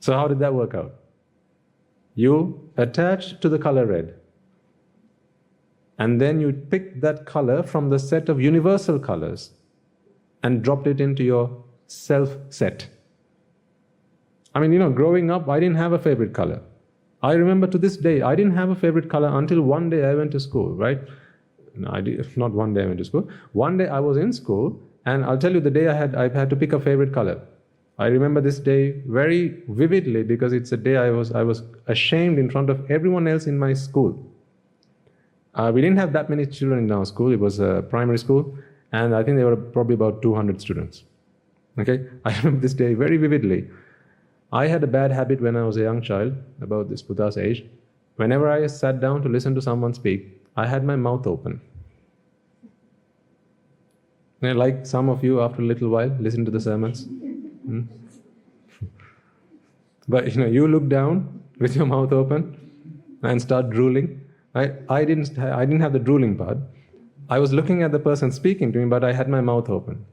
So how did that work out? You attached to the color red, and then you picked that color from the set of universal colors and dropped it into your self set. I mean, growing up, I didn't have a favorite color. I remember to this day, I didn't have a favorite color until one day I went to school, right? No, not one day I went to school. One day I was in school, and I'll tell you the day I had to pick a favorite color. I remember this day very vividly because it's a day I was ashamed in front of everyone else in my school. We didn't have that many children in our school. It was a primary school, and I think there were probably about 200 students. Okay, I remember this day very vividly. I had a bad habit when I was a young child, about this Buddha's age. Whenever I sat down to listen to someone speak, I had my mouth open. Like some of you, after a little while, listen to the sermons. But you look down with your mouth open and start drooling. I didn't have the drooling part. I was looking at the person speaking to me, but I had my mouth open.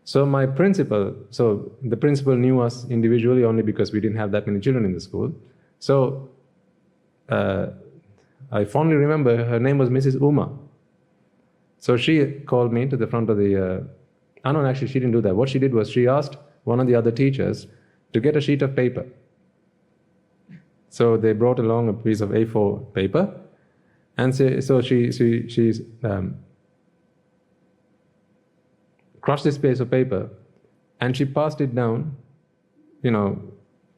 So the principal knew us individually only because we didn't have that many children in the school. So I fondly remember her name was Mrs. Uma. So she called me to the front of the... no, actually she didn't do that. What she did was she asked one of the other teachers to get a sheet of paper. So they brought along a piece of A4 paper, and so she crushed this piece of paper, and she passed it down,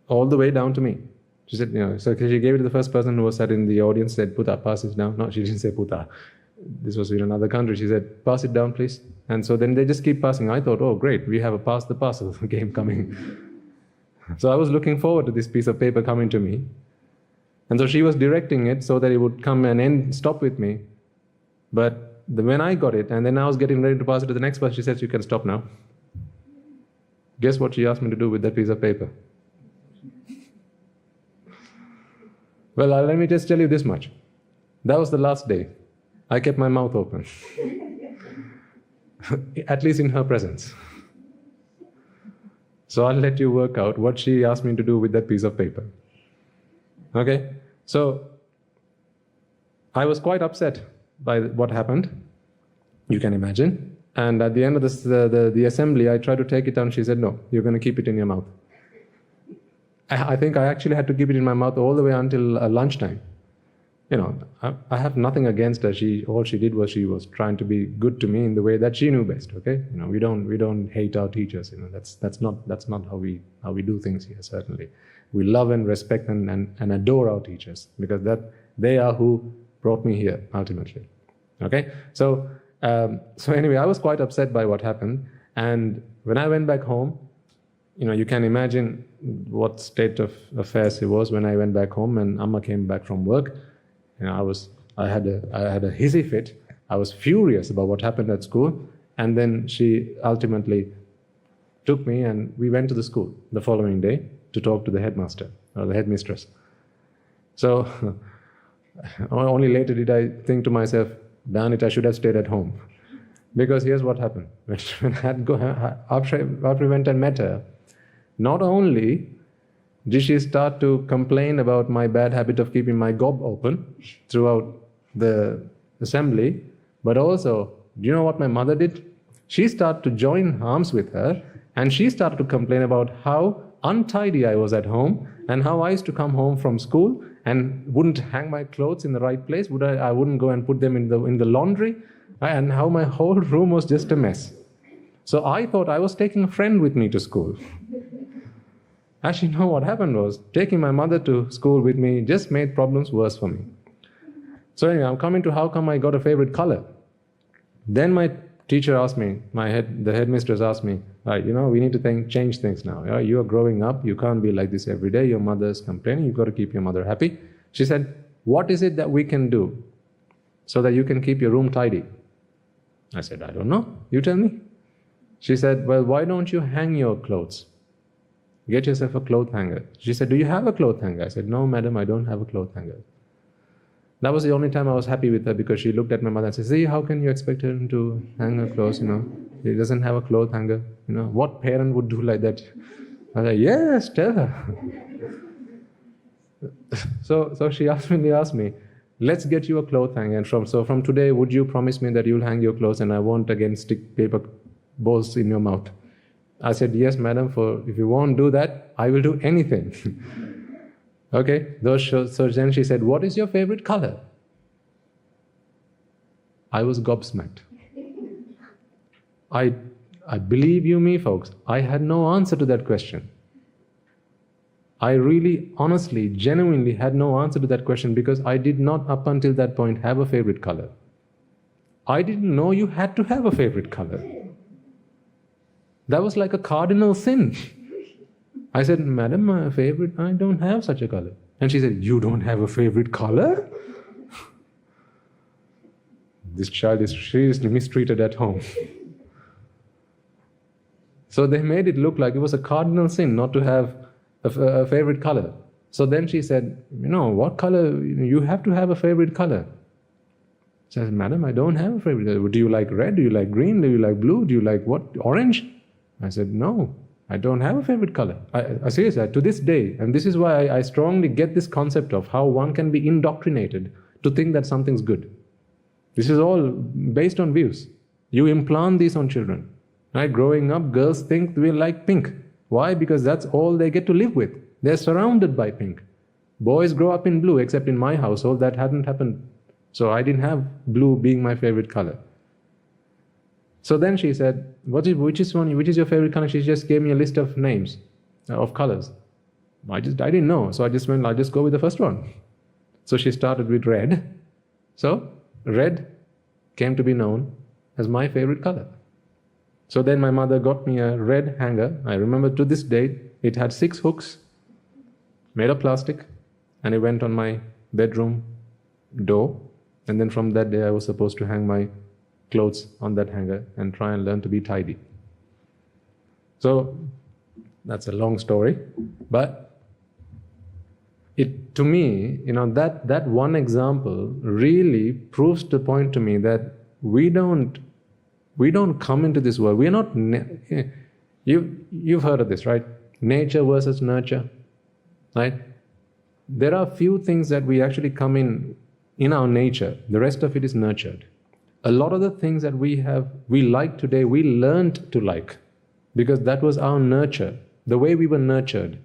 all the way down to me. She said, so she gave it to the first person who was sat in the audience, said, "Puta, pass this down." No, she didn't say Puta. This was in another country. She said, "Pass it down, please." And so then they just keep passing. I thought, oh, great, we have a pass the parcel game coming. So I was looking forward to this piece of paper coming to me. And so she was directing it so that it would come and stop with me. But when I got it, and then I was getting ready to pass it to the next person, she said, "You can stop now." Guess what she asked me to do with that piece of paper? Well, let me just tell you this much. That was the last day. I kept my mouth open. At least in her presence. So I'll let you work out what she asked me to do with that piece of paper. Okay? So I was quite upset by what happened. You can imagine. And at the end of the assembly, I tried to take it down. She said, "No, you're going to keep it in your mouth." I think I actually had to keep it in my mouth all the way until lunchtime. I have nothing against her. All she did was she was trying to be good to me in the way that she knew best. Okay, we don't hate our teachers. That's not how we do things here. Certainly, we love and respect and adore our teachers because they are who brought me here ultimately. Okay, so anyway, I was quite upset by what happened, and when I went back home, you can imagine what state of affairs it was when I went back home and Amma came back from work. I had a hissy fit. I was furious about what happened at school, and then she ultimately took me and we went to the school the following day to talk to the headmaster or the headmistress. So only later did I think to myself, darn it, I should have stayed at home. Because here's what happened. After I went and met her, not only did she start to complain about my bad habit of keeping my gob open throughout the assembly, but also, do you know what my mother did? She started to join arms with her, and she started to complain about how untidy I was at home, and how I used to come home from school and wouldn't hang my clothes in the right place. I wouldn't go and put them in the laundry, and how my whole room was just a mess. So I thought I was taking a friend with me to school. Actually, no, what happened was, taking my mother to school with me just made problems worse for me. So anyway, I'm coming to how come I got a favorite color. Then my teacher asked me, the headmistress asked me, "Right, we need to change things now. You are growing up, you can't be like this every day, your mother's complaining, you've got to keep your mother happy." She said, "What is it that we can do so that you can keep your room tidy?" I said, "I don't know, you tell me." She said, "Well, why don't you hang your clothes? Get yourself a cloth hanger." She said, "Do you have a cloth hanger?" I said, "No, madam, I don't have a cloth hanger." That was the only time I was happy with her, because she looked at my mother and said, "See, how can you expect her to hang her clothes, He doesn't have a cloth hanger. What parent would do like that?" I said, yes, tell her. So she asked me, let's get you a cloth hanger. And from today, would you promise me that you'll hang your clothes and I won't again stick paper balls in your mouth? I said, yes, madam, if you won't do that, I will do anything. Okay, so then she said, what is your favorite color? I was gobsmacked. I believe you me, folks, I had no answer to that question. I really, honestly, genuinely had no answer to that question because I did not, up until that point, have a favorite color. I didn't know you had to have a favorite color. That was like a cardinal sin. I said, madam, my favorite, I don't have such a color. And she said, you don't have a favorite color? This child is seriously mistreated at home. So they made it look like it was a cardinal sin not to have a favorite color. So then she said, what color, you have to have a favorite color. She said, madam, I don't have a favorite color. Do you like red? Do you like green? Do you like blue? Do you like what? Orange? I said, no, I don't have a favorite color. I seriously, to this day, and this is why I strongly get this concept of how one can be indoctrinated to think that something's good. This is all based on views. You implant these on children. Right? Growing up, girls think we like pink. Why? Because that's all they get to live with. They're surrounded by pink. Boys grow up in blue, except in my household that hadn't happened. So I didn't have blue being my favorite color. So then she said, which is your favorite color? She just gave me a list of names, of colors. I didn't know. So I just went, I'll just go with the first one. So she started with red. So red came to be known as my favorite color. So then my mother got me a red hanger. I remember to this day, it had 6 hooks made of plastic, and it went on my bedroom door. And then from that day, I was supposed to hang my clothes on that hanger and try and learn to be tidy. So that's a long story, but to me, that one example really proves the point to me that we don't come into this world. We are not. You've heard of this, right? Nature versus nurture, right? There are few things that we actually come in our nature. The rest of it is nurtured. A lot of the things that we like today, we learned to like, because that was our nurture. The way we were nurtured.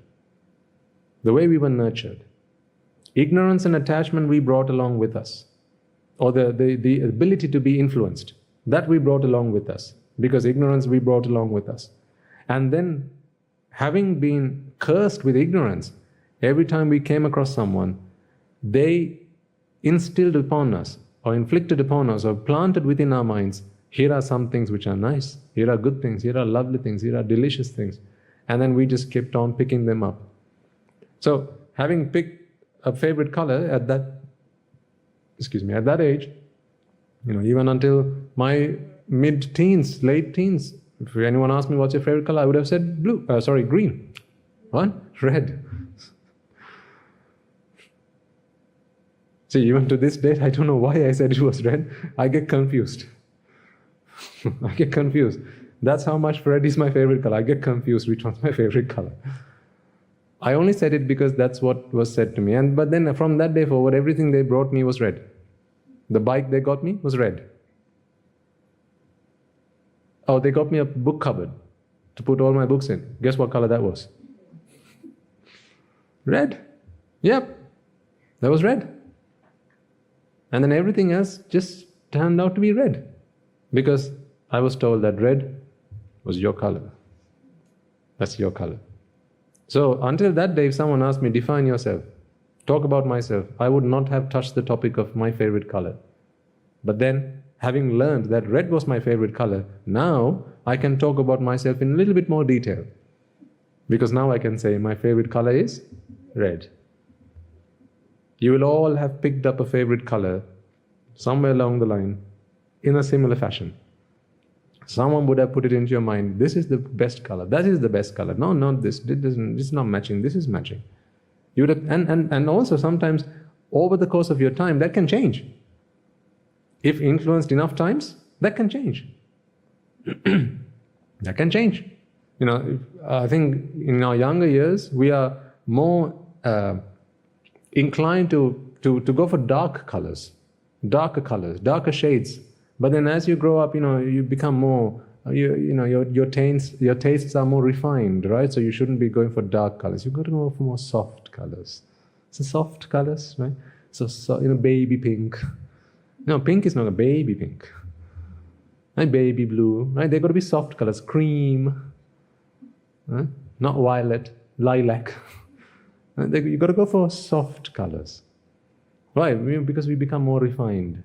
Ignorance and attachment we brought along with us, or the ability to be influenced. That we brought along with us, because ignorance we brought along with us. And then, having been cursed with ignorance, every time we came across someone, they instilled upon us, or inflicted upon us, or planted within our minds, here are some things which are nice, here are good things, here are lovely things, here are delicious things. And then we just kept on picking them up. So, having picked a favorite color at that age, even until my mid-teens, late teens, if anyone asked me what's your favorite color, I would have said green. What? Red. See, even to this date, I don't know why I said it was red. I get confused. That's how much red is my favorite color. I get confused which one's my favorite color. I only said it because that's what was said to me. But then from that day forward, everything they brought me was red. The bike they got me was red. Oh, they got me a book cupboard to put all my books in. Guess what color that was? Red. Yep, that was red. And then everything else just turned out to be red, because I was told that red was your color. That's your color. So until that day, if someone asked me, define yourself, talk about myself, I would not have touched the topic of my favorite color. But then, having learned that red was my favorite color, now I can talk about myself in a little bit more detail. Because now I can say my favorite color is red. You will all have picked up a favorite color somewhere along the line in a similar fashion. Someone would have put it into your mind, this is the best color, that is the best color. No, not this, this is not matching, this is matching. You would have, and also sometimes over the course of your time, that can change. If influenced enough times, that can change. That can change. I think in our younger years, we are more inclined to go for darker colors, darker shades. But then as you grow up, you become more, your tastes are more refined, right? So you shouldn't be going for dark colors. You've got to go for more soft colors. So soft colors, right? So baby pink. No, pink is not a baby pink. Right? Baby blue, right? They've got to be soft colors. Cream, right? Not violet, lilac. Right? You've got to go for soft colors. Why? Because we become more refined.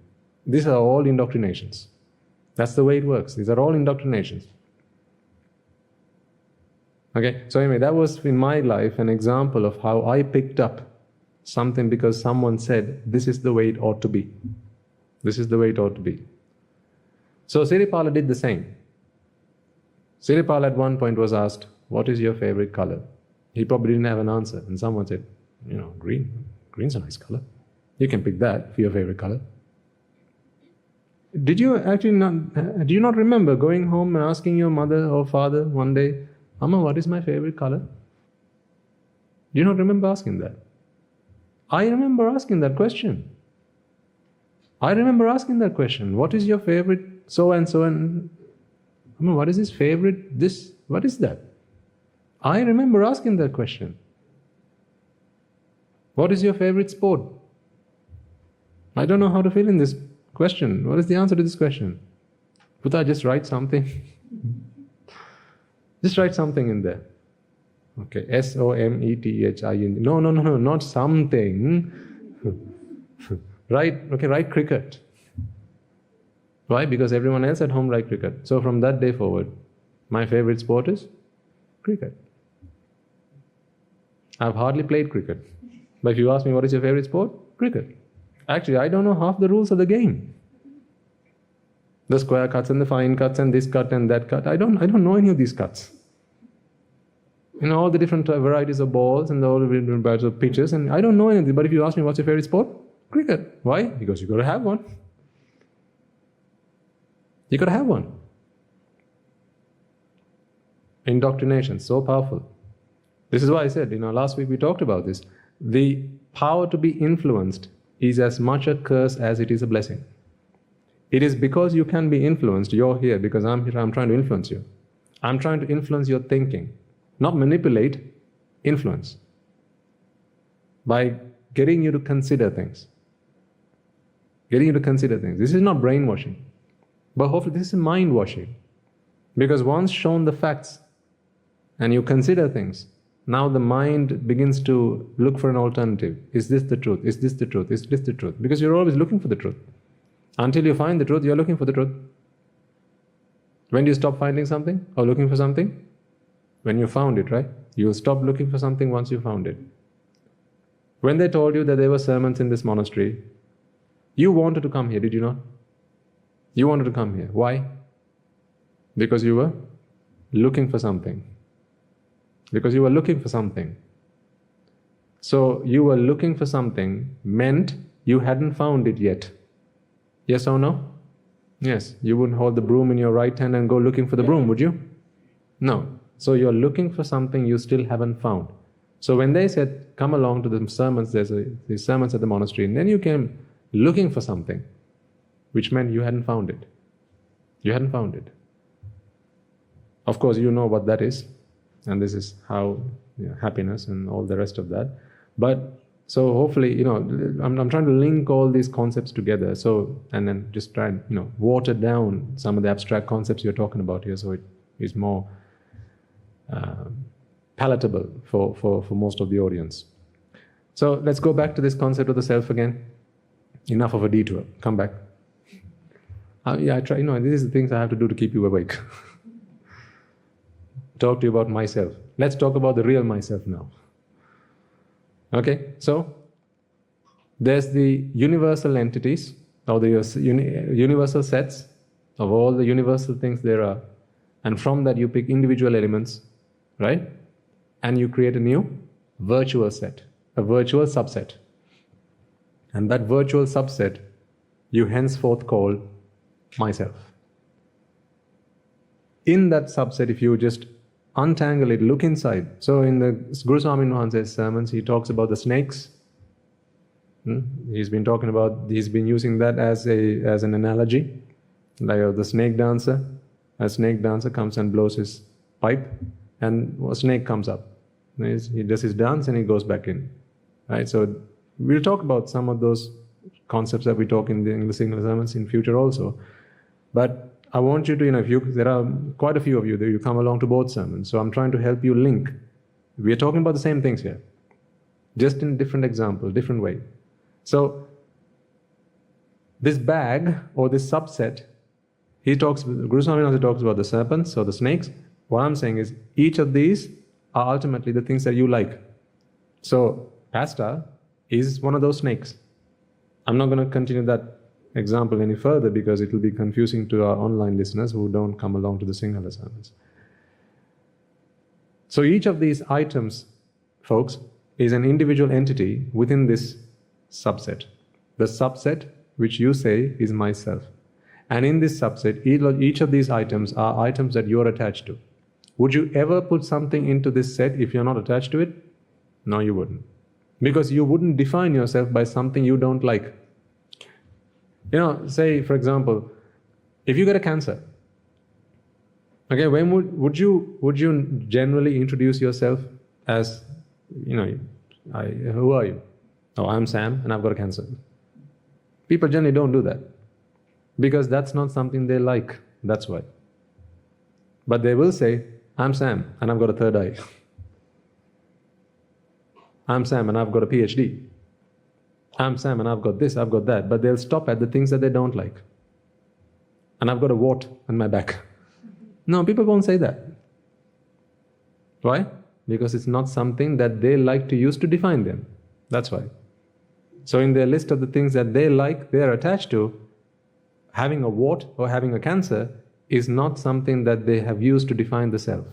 These are all indoctrinations. That's the way it works. These are all indoctrinations. Okay, so anyway, that was in my life an example of how I picked up something because someone said, this is the way it ought to be. This is the way it ought to be. So Siripala did the same. Siripala at one point was asked, what is your favorite color? He probably didn't have an answer. And someone said, green. Green's a nice color. You can pick that for your favorite color. Do you not remember going home and asking your mother or father one day, Amma, what is my favorite color? Do you not remember asking that? I remember asking that question. What is your favorite so and so? And Amma, what is his favorite this? What is that? I remember asking that question. What is your favorite sport? I don't know how to fill in this question. What is the answer to this question? Puta, just write something. Just write something in there. Okay, SOMETHING. No, not something. Write cricket. Why? Because everyone else at home write cricket. So from that day forward, my favorite sport is cricket. I've hardly played cricket. But if you ask me what is your favorite sport? Cricket. Actually, I don't know half the rules of the game. The square cuts and the fine cuts and this cut and that cut. I don't know any of these cuts. All the different varieties of balls and all the different varieties of pitches, and I don't know anything. But if you ask me what's your favorite sport? Cricket. Why? Because you've got to have one. You've got to have one. Indoctrination, so powerful. This is why I said, last week we talked about this. The power to be influenced is as much a curse as it is a blessing. It is because you can be influenced, you're here because I'm here, I'm trying to influence you. I'm trying to influence your thinking. Not manipulate, influence. By getting you to consider things. This is not brainwashing. But hopefully this is mind washing. Because once shown the facts and you consider things, now the mind begins to look for an alternative. Is this the truth? Is this the truth? Is this the truth? Because you're always looking for the truth. Until you find the truth, you're looking for the truth. When do you stop finding something or looking for something? When you found it, right? You'll stop looking for something once you found it. When they told you that there were sermons in this monastery, you wanted to come here, did you not? You wanted to come here. Why? Because you were looking for something. So you were looking for something meant you hadn't found it yet. Yes or no? Yes. You wouldn't hold the broom in your right hand and go looking for the broom, would you? No. So you're looking for something you still haven't found. So when they said, come along to the sermons, there's these sermons at the monastery, and then you came looking for something, which meant you hadn't found it. You hadn't found it. Of course, you know what that is. And this is how happiness and all the rest of that. But so hopefully, I'm trying to link all these concepts together. So, and then just try and, water down some of the abstract concepts you're talking about here, so it is more palatable for most of the audience. So let's go back to this concept of the self again. Enough of a detour. Come back. I try. These are the things I have to do to keep you awake. Talk to you about myself. Let's talk about the real myself now. Okay, so there's the universal entities, or the universal sets of all the universal things there are. And from that you pick individual elements, right? And you create a new virtual set, a virtual subset. And that virtual subset you henceforth call myself. In that subset, if you just untangle it, look inside. So in the Guru Swami Mahansa's sermons, he talks about the snakes. He's been using that as an analogy, like the snake dancer. A snake dancer comes and blows his pipe, and a snake comes up. He does his dance and he goes back in. Right? So we'll talk about some of those concepts that we talk in the English sermons in future also. But I want you to, there are quite a few of you that you come along to both sermons, so I'm trying to help you link. We are talking about the same things here, just in different example, different way. So this bag or this subset, Guru Swami talks about the serpents or the snakes. What I'm saying is each of these are ultimately the things that you like. So pasta is one of those snakes. I'm not going to continue that example any further because it will be confusing to our online listeners who don't come along to the Sinhala sermons. So each of these items, folks, is an individual entity within this subset. The subset which you say is myself. And in this subset, each of these items are items that you're attached to. Would you ever put something into this set if you're not attached to it? No, you wouldn't. Because you wouldn't define yourself by something you don't like. Say, for example, if you get a cancer, okay, when would you generally introduce yourself as, who are you? Oh, I'm Sam and I've got a cancer. People generally don't do that because that's not something they like. That's why. But they will say, I'm Sam and I've got a third eye. I'm Sam and I've got a PhD. I'm Sam and I've got this, I've got that. But they'll stop at the things that they don't like. And I've got a wart on my back. No, people won't say that. Why? Because it's not something that they like to use to define them. That's why. So in their list of the things that they like, they're attached to, having a wart or having a cancer is not something that they have used to define the self.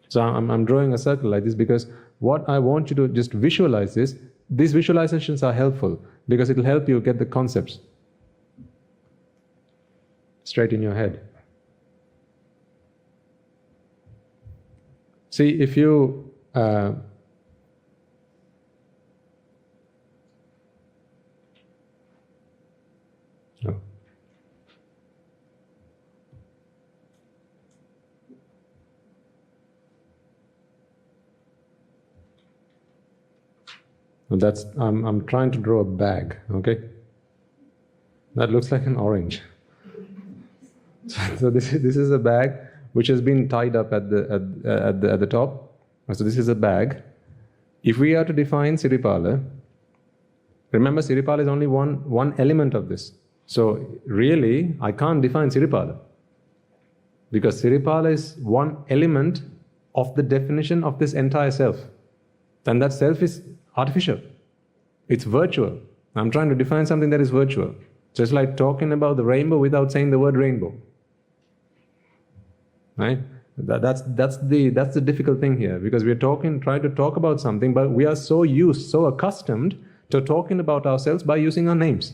So I'm drawing a circle like this because what I want you to just visualize is, these visualizations are helpful because it will help you get the concepts straight in your head. See, if you I'm trying to draw a bag, okay? That looks like an orange. So this is a bag which has been tied up at the top. So this is a bag. If we are to define Siripala, remember Siripala is only one element of this. So really, I can't define Siripala because Siripala is one element of the definition of this entire self. And that self is artificial. It's virtual. I'm trying to define something that is virtual. Just like talking about the rainbow without saying the word rainbow. Right? That's the difficult thing here, because we're trying to talk about something, but we are so accustomed to talking about ourselves by using our names.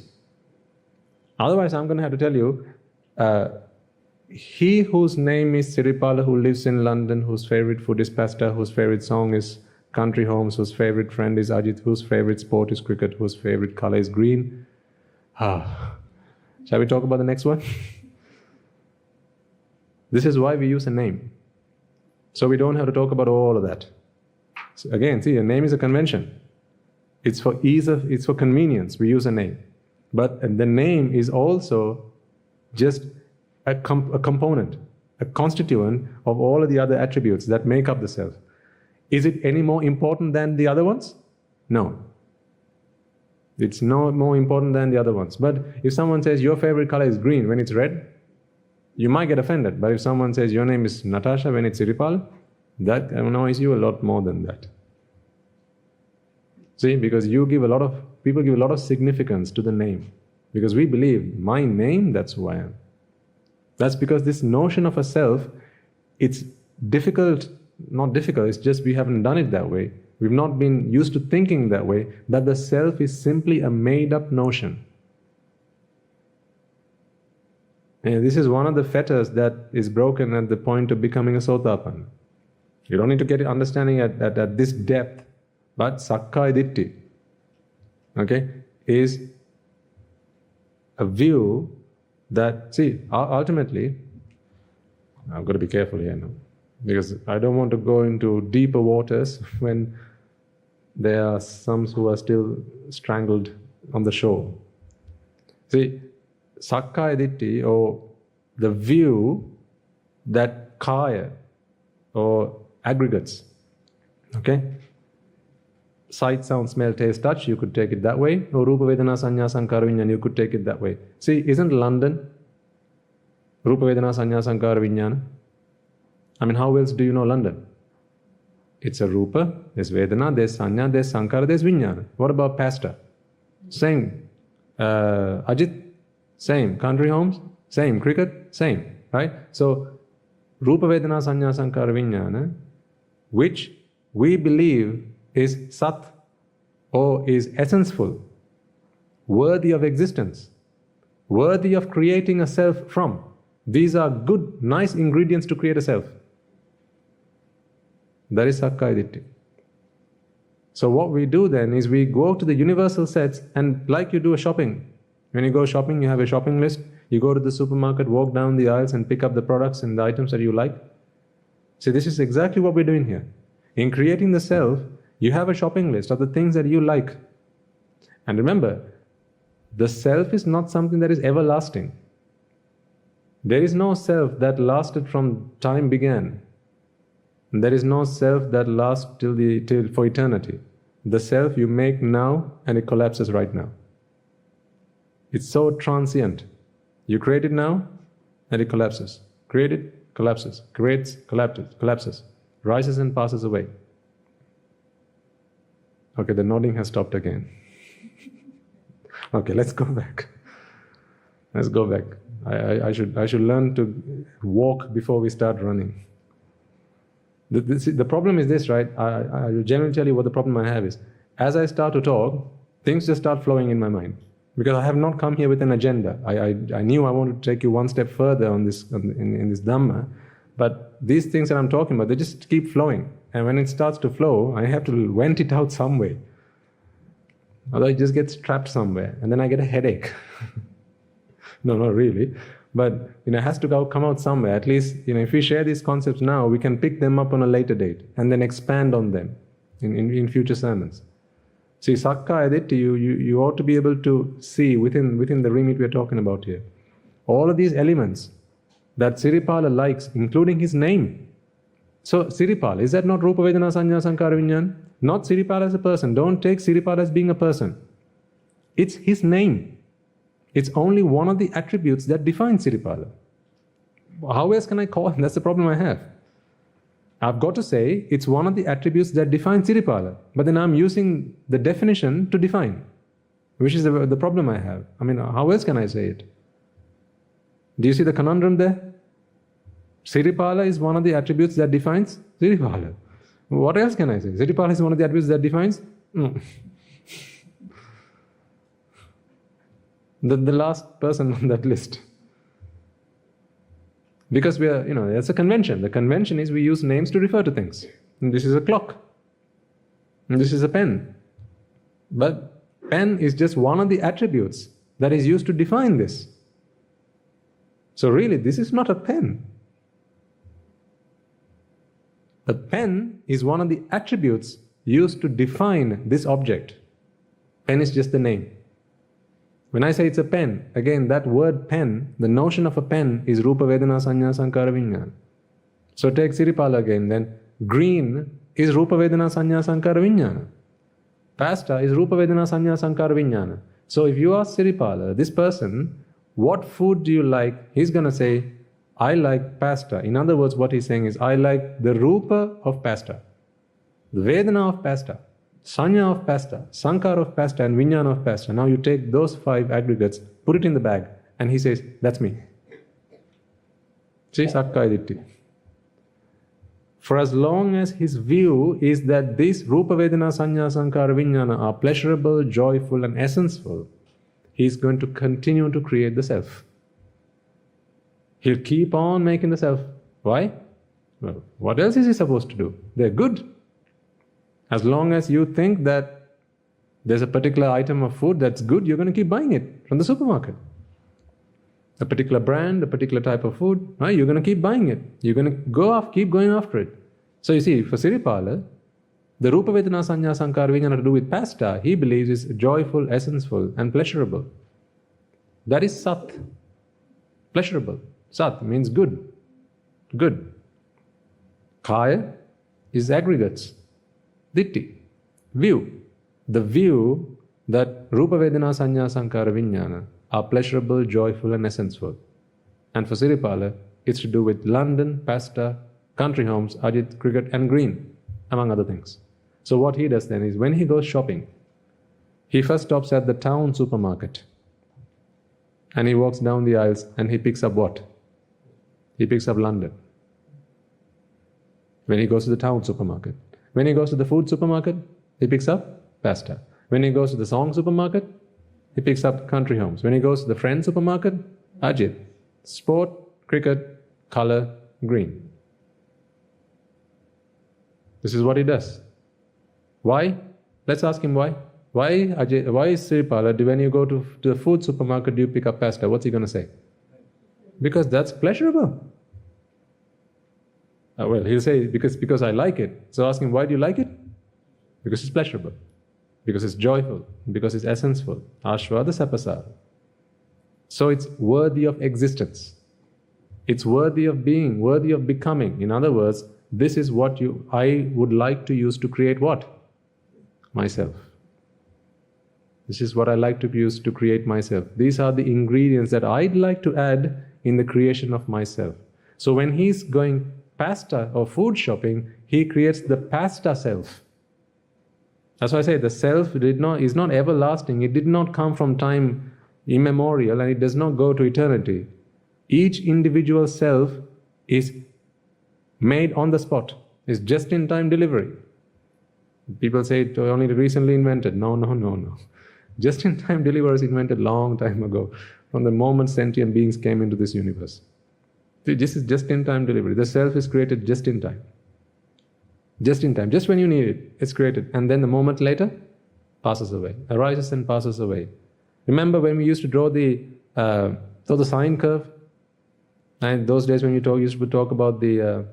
Otherwise, I'm going to have to tell you, he whose name is Siripala, who lives in London, whose favorite food is pasta, whose favorite song is Country Homes, whose favorite friend is Ajit, whose favorite sport is cricket, whose favorite color is green. Shall we talk about the next one? This is why we use a name. So we don't have to talk about all of that. So again, see, a name is a convention. It's for it's for convenience, we use a name. But the name is also just a component, a constituent of all of the other attributes that make up the self. Is it any more important than the other ones? No. It's no more important than the other ones. But if someone says your favorite color is green when it's red, you might get offended. But if someone says your name is Natasha when it's Siripal, that annoys you a lot more than that. See, because people give a lot of significance to the name. Because we believe, my name, that's who I am. That's because this notion of a self, it's difficult. Not difficult, it's just we haven't done it that way. We've not been used to thinking that way, that the self is simply a made-up notion. And this is one of the fetters that is broken at the point of becoming a Sotapan. You don't need to get understanding at this depth, but Sakkaya Ditthi, okay, is a view that, see, ultimately, I've got to be careful here now, because I don't want to go into deeper waters when there are some who are still strangled on the shore. See, Sakkaya Ditthi, or the view that kaya, or aggregates, okay? Sight, sound, smell, taste, touch, you could take it that way. Or Rupa, Vedana, Sanya, Sankara, Vijnana, you could take it that way. See, isn't London Rupa, Vedana, Sanya, Sankara, Vijnana? I mean, how else do you know London? It's a Rupa, there's Vedana, there's Sanya, there's Sankara, there's Vijnana. What about pasta? Same. Ajit? Same. Country homes? Same. Cricket? Same. Right? So, Rupa, Vedana, Sanya, Sankara, Vijnana, which we believe is Sat, or is essence-full, worthy of existence, worthy of creating a self from. These are good, nice ingredients to create a self. That is Sakkaya Ditthi. So what we do then is we go to the universal sets, and like you do a shopping. When you go shopping, you have a shopping list. You go to the supermarket, walk down the aisles and pick up the products and the items that you like. See, this is exactly what we're doing here. In creating the self, you have a shopping list of the things that you like. And remember, the self is not something that is everlasting. There is no self that lasted from time began. There is no self that lasts till for eternity. The self you make now and it collapses right now. It's so transient. You create it now and it collapses. Create it, collapses. Creates, collapses. Rises and passes away. Okay, the nodding has stopped again. Okay, let's go back. Let's go back. I should learn to walk before we start running. The problem is this, right? I will generally tell you what the problem I have is. As I start to talk, things just start flowing in my mind. Because I have not come here with an agenda. I knew I wanted to take you one step further on this in this Dhamma, but these things that I'm talking about, they just keep flowing. And when it starts to flow, I have to vent it out some way. Otherwise it just gets trapped somewhere, and then I get a headache. No, not really. But it has to come out somewhere. At least, if we share these concepts now, we can pick them up on a later date and then expand on them in future sermons. See, Sakkaya Ditthi, you ought to be able to see within the remit we're talking about here. All of these elements that Siripala likes, including his name. So, Siripala, is that not Rupa, Vedana, Sanya, Sankara, Vijnana? Not Siripala as a person. Don't take Siripala as being a person. It's his name. It's only one of the attributes that define Siripala. How else can I call him? That's the problem I have. I've got to say, it's one of the attributes that define Siripala. But then I'm using the definition to define, which is the problem I have. I mean, how else can I say it? Do you see the conundrum there? Siripala is one of the attributes that defines Siripala. What else can I say? Siripala is one of the attributes that defines... The last person on that list. Because we are, that's a convention. The convention is we use names to refer to things. And this is a clock. And this is a pen. But pen is just one of the attributes that is used to define this. So really, this is not a pen. A pen is one of the attributes used to define this object. Pen is just the name. When I say it's a pen, again, that word pen, the notion of a pen is Rupa, Vedana, Sanya, Sankara, Vijnana. So take Siripala again, then green is Rupa, Vedana, Sanya, Sankara, Vijnana. Pasta is Rupa, Vedana, Sanya, Sankara, Vijnana. So if you ask Siripala, this person, what food do you like? He's going to say, I like pasta. In other words, what he's saying is, I like the Rupa of pasta, the Vedana of pasta, Sanya of pasta, Sankara of pasta, and Vijnana of pasta. Now you take those 5 aggregates, put it in the bag, and he says, that's me. See, Sakkaya Ditthi. For as long as his view is that these Rupa, Vedana, Sanya, Sankara, Vijnana are pleasurable, joyful, and essence-full, he is going to continue to create the self. He'll keep on making the self. Why? Well, what else is he supposed to do? They're good. As long as you think that there's a particular item of food that's good, you're going to keep buying it from the supermarket. A particular brand, a particular type of food, right? You're going to keep buying it. You're going to keep going after it. So you see, for Siripala, the Rupa Vedana Sanya Sankara Vijnana to do with pasta, he believes is joyful, essenseful, and pleasurable. That is Sat. Pleasurable. Sat means good. Good. Kaya is aggregates. Ditti. View. The view that Rupa Vedana Sanya Sankara Vijnana are pleasurable, joyful, and essenseful. And for Siripala, it's to do with London, pasta, country homes, Ajit, cricket, and green, among other things. So what he does then is, when he goes shopping, he first stops at the town supermarket. And he walks down the aisles and he picks up what? He picks up London. When he goes to the town supermarket. When he goes to the food supermarket, he picks up pasta. When he goes to the song supermarket, he picks up country homes. When he goes to the friend supermarket, Ajit. Sport, cricket, color, green. This is what he does. Why? Let's ask him why. Why is Siripala, when you go to the food supermarket, do you pick up pasta? What's he going to say? Because that's pleasurable. Well, he'll say, because I like it. So ask him, why do you like it? Because it's pleasurable. Because it's joyful. Because it's essenseful. Ashvada sapasara. So it's worthy of existence. It's worthy of being, worthy of becoming. In other words, this is what I would like to use to create what? Myself. This is what I like to use to create myself. These are the ingredients that I'd like to add in the creation of myself. So when he's going pasta or food shopping, he creates the pasta self. That's why I say the self is not everlasting. It did not come from time immemorial, and it does not go to eternity. Each individual self is made on the spot. It's just-in-time delivery. People say it only recently invented. No. Just-in-time delivery was invented long time ago, from the moment sentient beings came into this universe. This is just-in-time delivery. The self is created just in time. Just in time. Just when you need it, it's created. And then the moment later, passes away. Arises and passes away. Remember when we used to draw the sine curve? And those days when you used to talk about the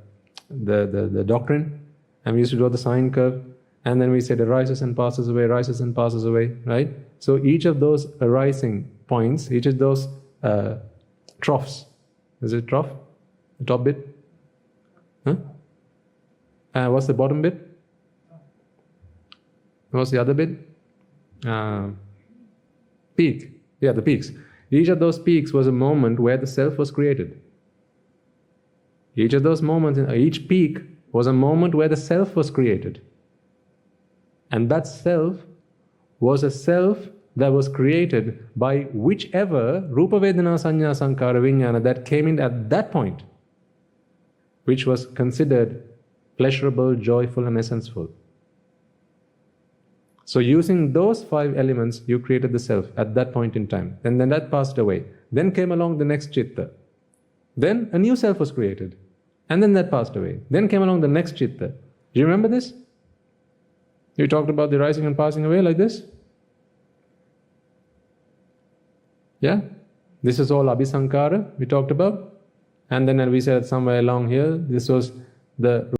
doctrine, and we used to draw the sine curve, and then we said arises and passes away, arises and passes away, right? So each of those arising points, each of those troughs, is it trough? The top bit? Huh? What's the bottom bit? What's the other bit? Peak. Yeah, the peaks. Each of those peaks was a moment where the self was created. Each of those moments, each peak was a moment where the self was created. And that self was a self that was created by whichever Rupa Vedana Sanya Sankara Vijnana that came in at that point, which was considered pleasurable, joyful, and essenseful. So using those 5 elements, you created the self at that point in time. And then that passed away. Then came along the next chitta. Then a new self was created. And then that passed away. Then came along the next chitta. Do you remember this? You talked about the rising and passing away like this? Yeah? This is all Abhisankara we talked about. And then we said somewhere along here, this was the